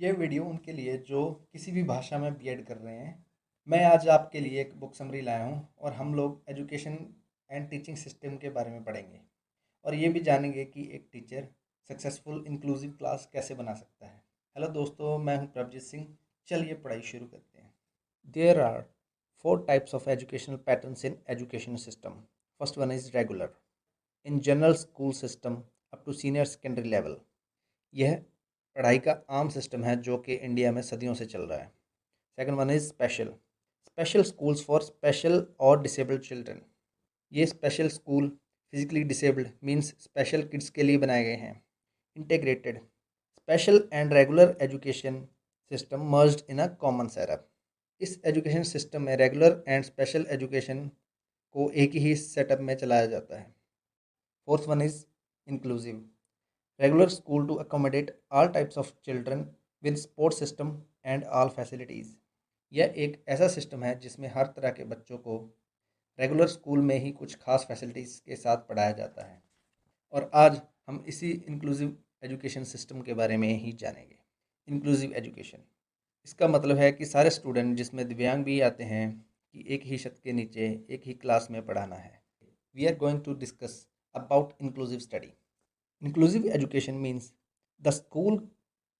ये वीडियो उनके लिए जो किसी भी भाषा में बीएड कर रहे हैं। मैं आज आपके लिए एक बुक समरी लाया हूँ और हम लोग एजुकेशन एंड टीचिंग सिस्टम के बारे में पढ़ेंगे और ये भी जानेंगे कि एक टीचर सक्सेसफुल इंक्लूसिव क्लास कैसे बना सकता है। हेलो दोस्तों, मैं हूँ प्रभजीत सिंह। चलिए पढ़ाई शुरू करते हैं। There are 4 types of educational patterns in education system. First one is regular. In general school system up to senior secondary level. यह पढ़ाई का आम सिस्टम है जो कि इंडिया में सदियों से चल रहा है। Second one is special. Special schools for special और डिसेबल्ड चिल्ड्रन। ये special school physically disabled means special kids के लिए बनाए गए हैं। Integrated. Special and regular education system merged in a common setup. इस एजुकेशन सिस्टम में रेगुलर एंड स्पेशल एजुकेशन को एक ही सेटअप में चलाया जाता है। Fourth one is inclusive. Regular school to accommodate all types of children with support system and all facilities. यह एक ऐसा सिस्टम है जिसमें हर तरह के बच्चों को रेगुलर स्कूल में ही कुछ खास फैसिलिटीज़ के साथ पढ़ाया जाता है। और आज हम इसी इंक्लूसिव एजुकेशन सिस्टम के बारे में ही जानेंगे। इंक्लूसिव एजुकेशन, इसका मतलब है कि सारे स्टूडेंट जिसमें दिव्यांग भी आते हैं कि एक ही छत के नीचे एक ही क्लास में पढ़ाना है। We are going to discuss about inclusive study. Inclusive education means the school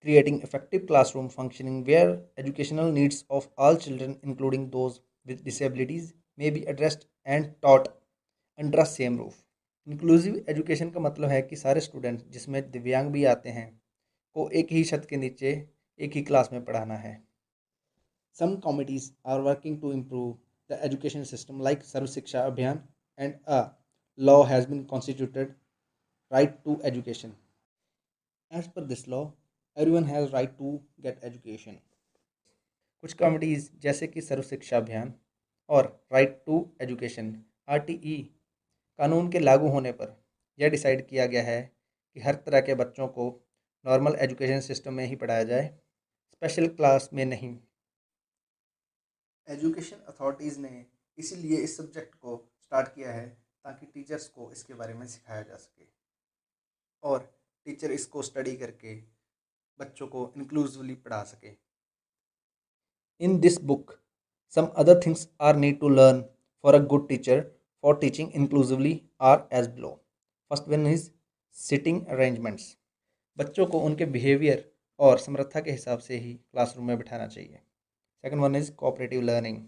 creating effective classroom functioning where educational needs of all children, including those with disabilities, may be addressed and taught under a same roof. Inclusive education का मतलब है कि सारे student जिसमें दिव्यांग भी आते हैं को एक ही छत के नीचे एक ही क्लास में पढ़ाना है। Some committees are working to improve the education system like Sarv Shiksha Abhiyan, and a law has been constituted, right to education. As per this law, everyone has right to get education. कुछ committees जैसे कि सर्व शिक्षा अभियान और right to education RTE कानून के लागू होने पर यह डिसाइड किया गया है कि हर तरह के बच्चों को नॉर्मल एजुकेशन सिस्टम में ही पढ़ाया जाए, स्पेशल क्लास में नहीं। एजुकेशन अथॉरिटीज़ ने इसीलिए इस सब्जेक्ट को स्टार्ट किया है ताकि टीचर्स को इसके बारे में सिखाया जा सके और टीचर इसको स्टडी करके बच्चों को इंक्लूसिवली पढ़ा सके। In this book some other things are need to learn for a good teacher for teaching inclusively are as below. First one is sitting arrangements. बच्चों को उनके बिहेवियर और समर्था के हिसाब से ही क्लासरूम में बिठाना चाहिए. Second one is cooperative learning.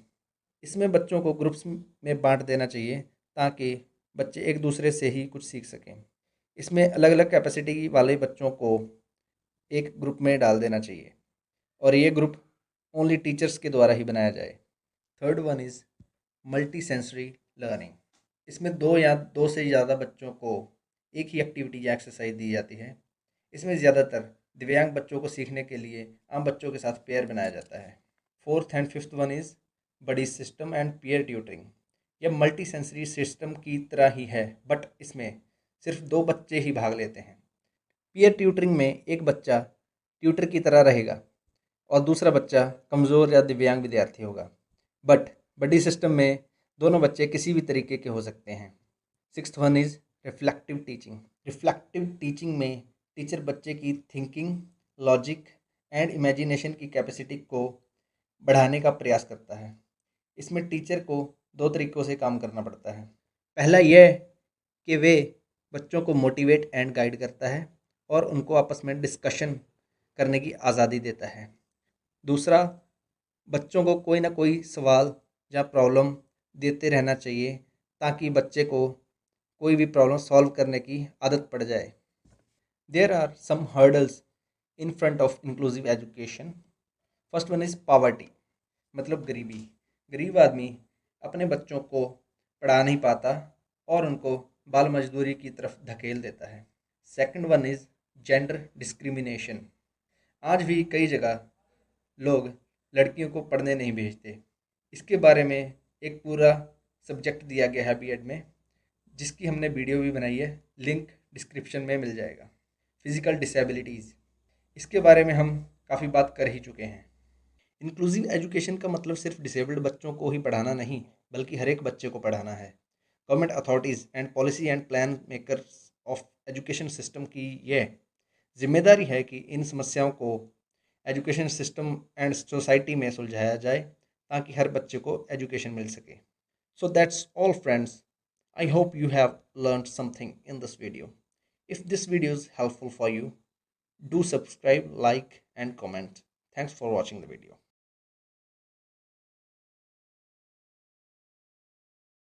इसमें बच्चों को ग्रुप्स में बांट देना चाहिए ताकि बच्चे एक दूसरे से ही कुछ सीख सकें. इसमें अलग अलग कैपेसिटी वाले बच्चों को एक ग्रुप में डाल देना चाहिए और ये ग्रुप ओनली टीचर्स के द्वारा ही बनाया जाए. Third one is multi sensory learning. इसमें दो या दो से ज़्यादा बच्चों को एक ही एक्टिविटी या एक्सरसाइज दी जाती है. इसमें ज़्यादातर दिव्यांग बच्चों को सीखने के लिए आम बच्चों के साथ पेयर बनाया जाता है. Fourth and fifth one is buddy system and pair tutoring. यह मल्टी सेंसरी सिस्टम की तरह ही है बट इसमें सिर्फ 2 बच्चे ही भाग लेते हैं. पीयर ट्यूटरिंग में एक बच्चा ट्यूटर की तरह रहेगा और दूसरा बच्चा कमज़ोर या दिव्यांग विद्यार्थी होगा. बट बडी सिस्टम में दोनों बच्चे किसी भी तरीके के हो सकते हैं. Sixth one is reflective teaching. Reflective teaching में टीचर बच्चे की थिंकिंग, लॉजिक एंड इमेजिनेशन की कैपेसिटी को बढ़ाने का प्रयास करता है. इसमें टीचर को 2 तरीक़ों से काम करना पड़ता है. पहला यह कि वे बच्चों को मोटिवेट एंड गाइड करता है और उनको आपस में डिस्कशन करने की आज़ादी देता है. दूसरा, बच्चों को कोई ना कोई सवाल या प्रॉब्लम देते रहना चाहिए ताकि बच्चे को कोई भी प्रॉब्लम सॉल्व करने की आदत पड़ जाए. There are some hurdles in front of inclusive education. First one is poverty, मतलब गरीबी. गरीब आदमी अपने बच्चों को पढ़ा नहीं पाता और उनको बाल मजदूरी की तरफ धकेल देता है. Second one is gender discrimination. आज भी कई जगह लोग लड़कियों को पढ़ने नहीं भेजते. इसके बारे में एक पूरा सब्जेक्ट दिया गया है बीएड में, जिसकी हमने वीडियो भी बनाई है, लिंक डिस्क्रिप्शन में मिल जाएगा. फिज़िकल डिसेबिलिटीज़, इसके बारे में हम काफ़ी बात कर ही चुके हैं. इंक्लूसिव एजुकेशन का मतलब सिर्फ डिसेबल्ड बच्चों को ही पढ़ाना नहीं बल्कि हर एक बच्चे को पढ़ाना है. Government authorities and policy and plan makers of education system की यह जिम्मेदारी है कि इन समस्याओं को एजुकेशन सिस्टम एंड सोसाइटी में सुलझाया जाए ताकि हर बच्चे को एजुकेशन मिल सके। So that's all friends, I hope you have learned something in this video. If this video is helpful for you, do subscribe, like and comment. Thanks for watching the video.